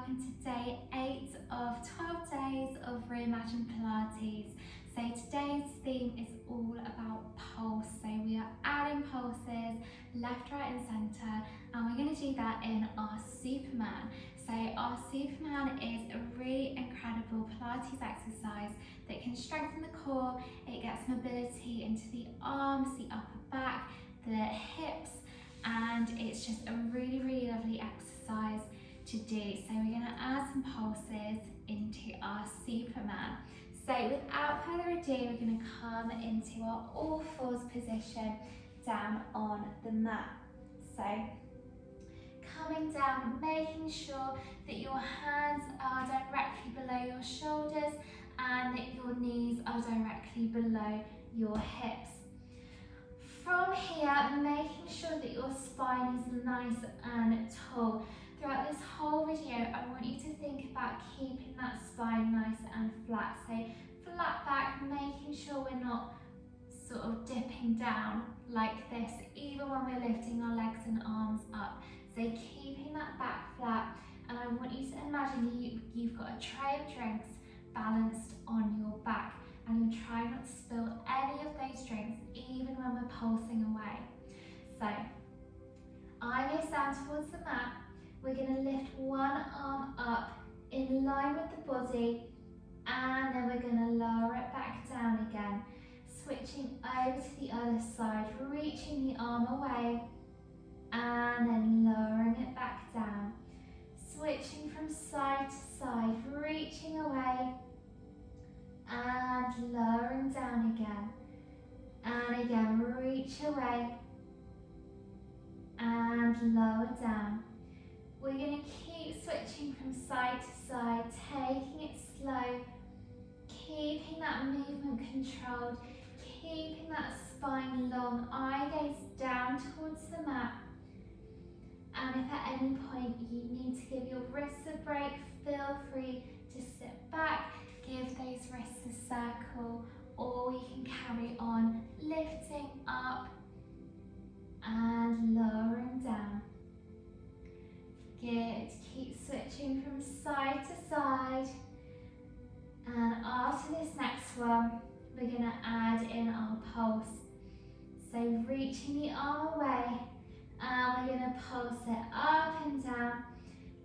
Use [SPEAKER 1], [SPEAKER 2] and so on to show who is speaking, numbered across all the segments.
[SPEAKER 1] welcome to day 8 of 12 days of Reimagined Pilates. So today's theme is all about pulse. So we are adding pulses left, right and centre, and we're going to do that in our Superman. So our Superman is a really incredible Pilates exercise that can strengthen the core. It gets mobility into the arms, the upper back, the hips, and it's just a really lovely exercise to do. So we're going to add some pulses into our Superman. So without further ado, we're going to come into our all fours position down on the mat. So coming down, making sure that your hands are directly below your shoulders and that your knees are directly below your hips. From here, making sure that your spine is nice and tall. Throughout this whole video, I want you to think about keeping that spine nice and flat. So flat back, making sure we're not sort of dipping down like this, even when we're lifting our legs and arms up. So keeping that back flat, and I want you to imagine you've got a tray of drinks balanced on your back, and you're trying not to spill any of those drinks, even when we're pulsing away. So eyes down towards the mat. We're going to lift one arm up in line with the body, and then we're going to lower it back down again, switching over to the other side, reaching the arm away and then lowering it back down, switching from side to side, reaching away and lowering down again, and again reach away and lower down. We're going to keep switching from side to side, taking it slow, keeping that movement controlled, keeping that spine long, eye gaze down towards the mat. And if at any point you need to give your wrists a break, feel free to sit back, give those wrists a circle, or you can carry on lifting up and lowering down. Good, keep switching from side to side. And after this next one, we're going to add in our pulse. So reaching the arm away, and we're going to pulse it up and down.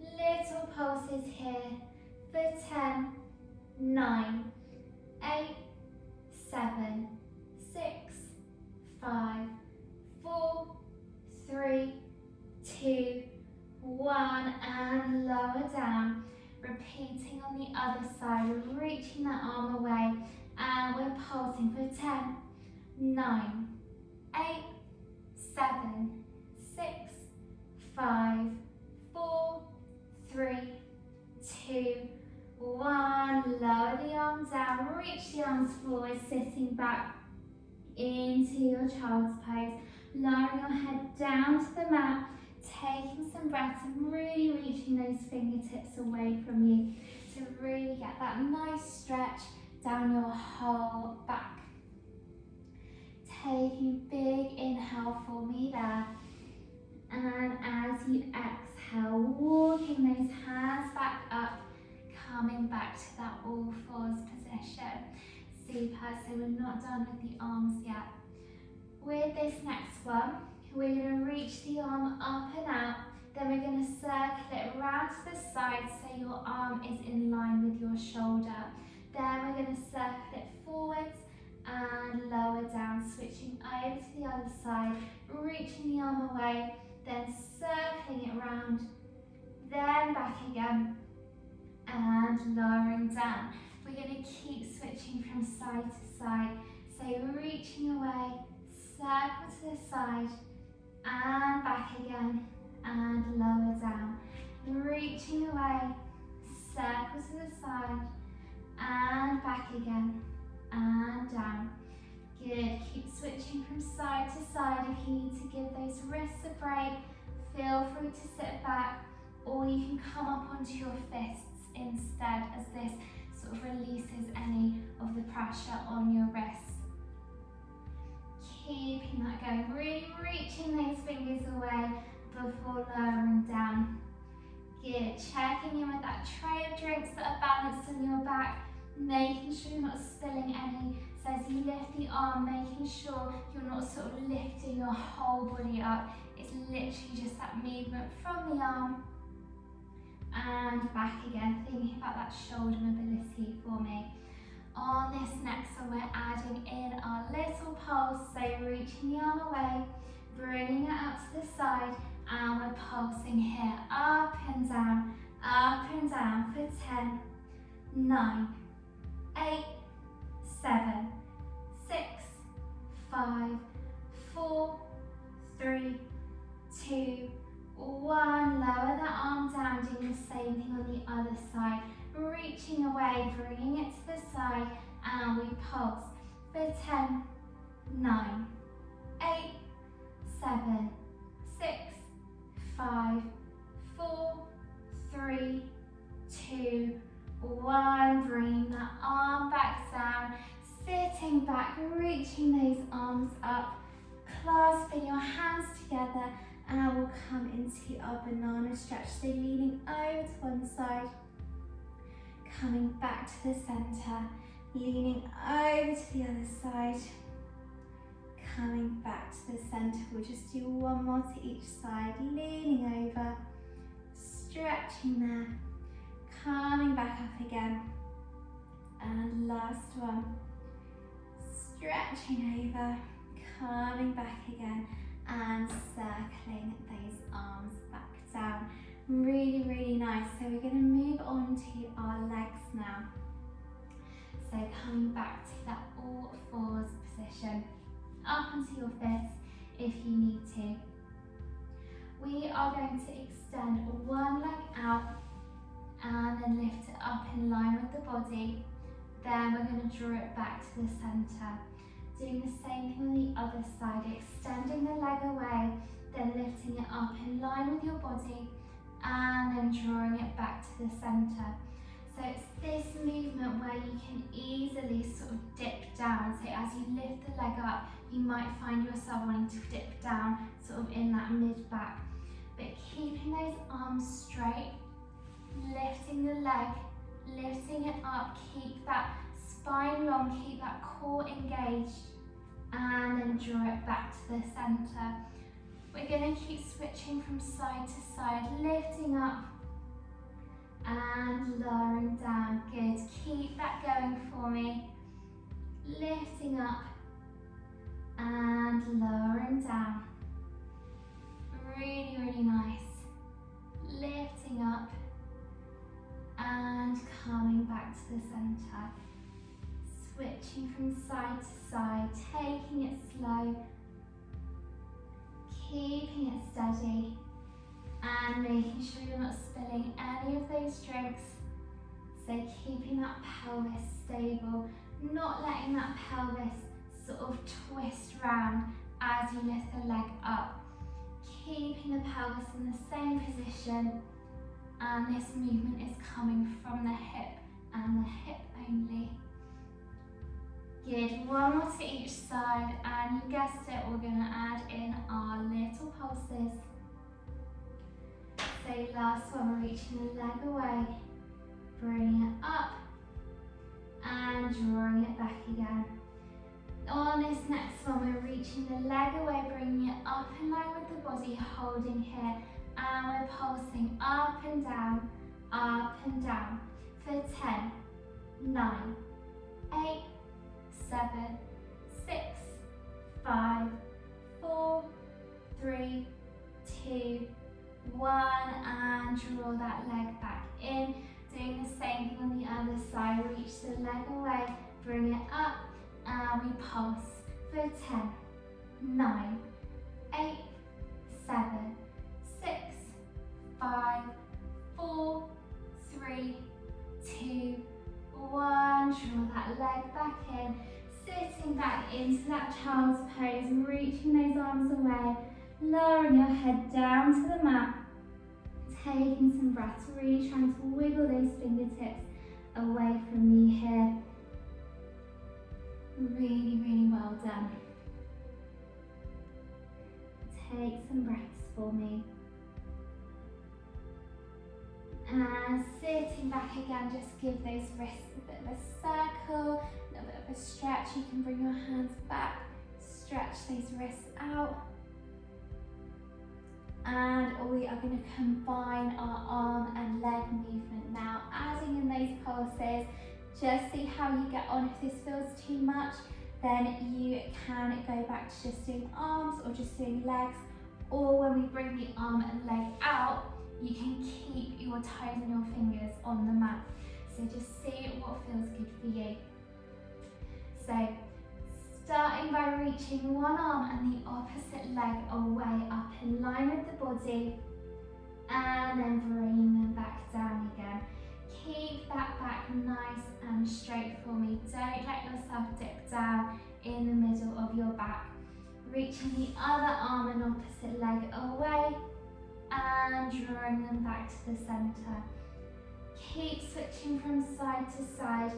[SPEAKER 1] Little pulses here for 10, 9, 8, 7, 6, 5, 4, 3, 2, 1, and lower down. Repeating on the other side, reaching that arm away, and we're pulsing for 10, 9, 8, 7, 6, 5, 4, 3, 2, 1. Lower the arms down, reach the arms forward, sitting back into your child's pose, lowering your head down to the mat, taking some breaths and really reaching those fingertips away from you to really get that nice stretch down your whole back. Taking a big inhale for me there, and as you exhale, walking those hands back up, coming back to that all fours position. Super, so we're not done with the arms yet. With this next one, we're going to reach the arm up and out, then we're going to circle it round to the side so your arm is in line with your shoulder. Then we're going to circle it forwards and lower down, switching over to the other side, reaching the arm away, then circling it round, then back again and lowering down. We're going to keep switching from side to side, so reaching away, circle to the side, and back again, and lower down. Reaching away, circle to the side, and back again, and down. Good, keep switching from side to side. If you need to give those wrists a break, feel free to sit back, or you can come up onto your fists instead, as this sort of releases any of the pressure on your wrists. Keeping that going, really reaching those fingers away before lowering down. Good, checking in with that that tray of drinks that are balanced on your back, making sure you're not spilling any. So as you lift the arm, making sure you're not sort of lifting your whole body up. It's literally just that movement from the arm and back again, thinking about that shoulder mobility for me. On this next one, we're adding in our little pulse, so reaching the arm away, bringing it out to the side, and we're pulsing here, up and down for 10, 9, 8, 7, 6, 5, 4, 3, 2, 1. Lower the arm down, doing the same thing on the other side. Reaching away, bringing it to the side, and we pulse for 10, 9, 8, 7, 6, 5, 4, 3, 2, 1. Bringing that arm back down, sitting back, reaching those arms up, clasping your hands together, and we'll come into our banana stretch. So leaning over to one side, coming back to the center, leaning over to the other side, coming back to the center. We'll just do one more to each side, leaning over, stretching there, coming back up again, and last one, stretching over, coming back again, and circling those arms back down. Really, really nice. So we're going to move on to our legs now. So coming back to that all fours position, up onto your fists if you need to. We are going to extend one leg out and then lift it up in line with the body. Then we're going to draw it back to the center. Doing the same thing on the other side, extending the leg away, then lifting it up in line with your body, and then drawing it back to the center. So it's this movement where you can easily sort of dip down. So as you lift the leg up, you might find yourself wanting to dip down sort of in that mid-back. But keeping those arms straight, lifting the leg, lifting it up, keep that spine long, keep that core engaged, and then draw it back to the center. We're going to keep switching from side to side, lifting up and lowering down. Good. Keep that going for me. Lifting up and lowering down. Really, really nice. Lifting up and coming back to the center. Switching from side to side, taking it slow, keeping it steady, and making sure you're not spilling any of those drinks. So keeping that pelvis stable, not letting that pelvis sort of twist round as you lift the leg up. Keeping the pelvis in the same position, and this movement is coming from the hip and the hip only. Good, one more to each side, and you guessed it, we're going to add in our little pulses. So last one, we're reaching the leg away, bringing it up, and drawing it back again. On this next one, we're reaching the leg away, bringing it up in line with the body, holding here, and we're pulsing up and down for 10, 9, 8, 7, 6, 5, 4, 3, 2, 1, and draw that leg back in. Doing the same thing on the other side. Reach the leg away, bring it up, and we pulse for 10, 9, 8, 7, 6, 5, 4, 3, 2, 1. Draw that leg back in, sitting back into that child's pose, reaching those arms away, lowering your head down to the mat, taking some breaths, really trying to wiggle those fingertips away from me here. Really, really well done. Take some breaths for me. And sitting back again, just give those wrists a bit of a circle, a little bit of a stretch. You can bring your hands back, stretch those wrists out. And we are going to combine our arm and leg movement now, adding in those pulses. Just see how you get on. If this feels too much, then you can go back to just doing arms or just doing legs. Or when we bring the arm and leg out, you can keep your toes and your fingers on the mat. So just see what feels good for you. So starting by reaching one arm and the opposite leg away, up in line with the body, and then bringing them back down again. Keep that back nice and straight for me. Don't let yourself dip down in the middle of your back. Reaching the other arm and opposite leg away, and drawing them back to the center. Keep switching from side to side,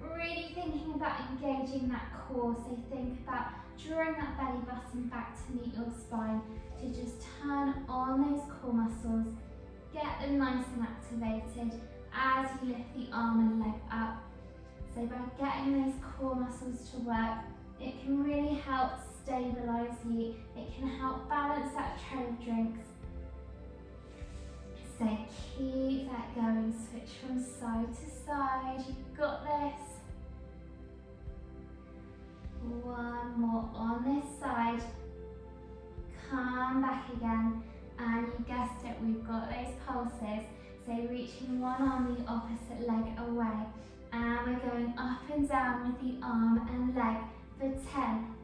[SPEAKER 1] really thinking about engaging that core. So think about drawing that belly button back to meet your spine, to just turn on those core muscles, get them nice and activated as you lift the arm and leg up. So by getting those core muscles to work, it can really help stabilize you. It can help balance that tray of drinks. So keep that going, switch from side to side, you've got this. One more on this side. Come back again, and you guessed it, we've got those pulses. So reaching one arm, the opposite leg away, and we're going up and down with the arm and leg for 10,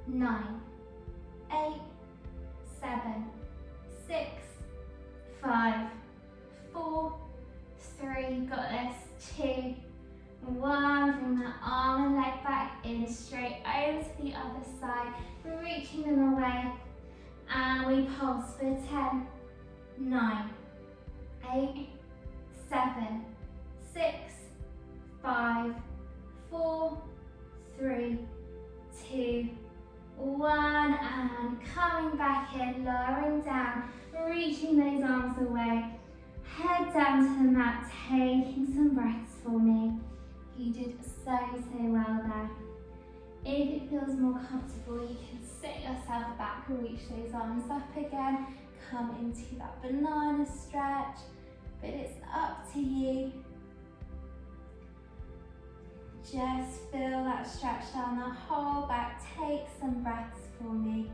[SPEAKER 1] 9, 8, 7, 6, 5, 4, 3, got this, 2, 1, bring that arm and leg back in, straight over to the other side, reaching them away, and we pulse for 10, 9, 8, 7, 6, 5, 4, 3, 2, 1, and coming back in, lowering down, reaching those arms away, head down to the mat, taking some breaths for me. You did so well there. If it feels more comfortable, you can sit yourself back and reach those arms up again, come into that banana stretch, but it's up to you. Just feel that stretch down the whole back. Take some breaths for me.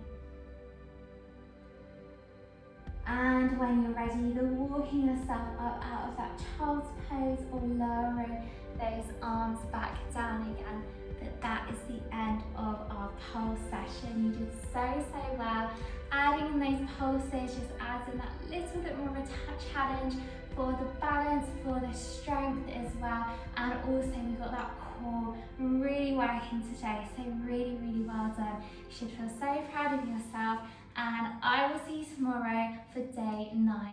[SPEAKER 1] And when you're ready, either walking yourself up out of that child's pose or lowering those arms back down again. But that is the end of our pulse session. You did so well. Adding in those pulses just adds in that little bit more of a challenge for the balance, for the strength as well. And also we've got that core really working today. So really well done. You should feel so proud of yourself. And I will see you tomorrow for day 9.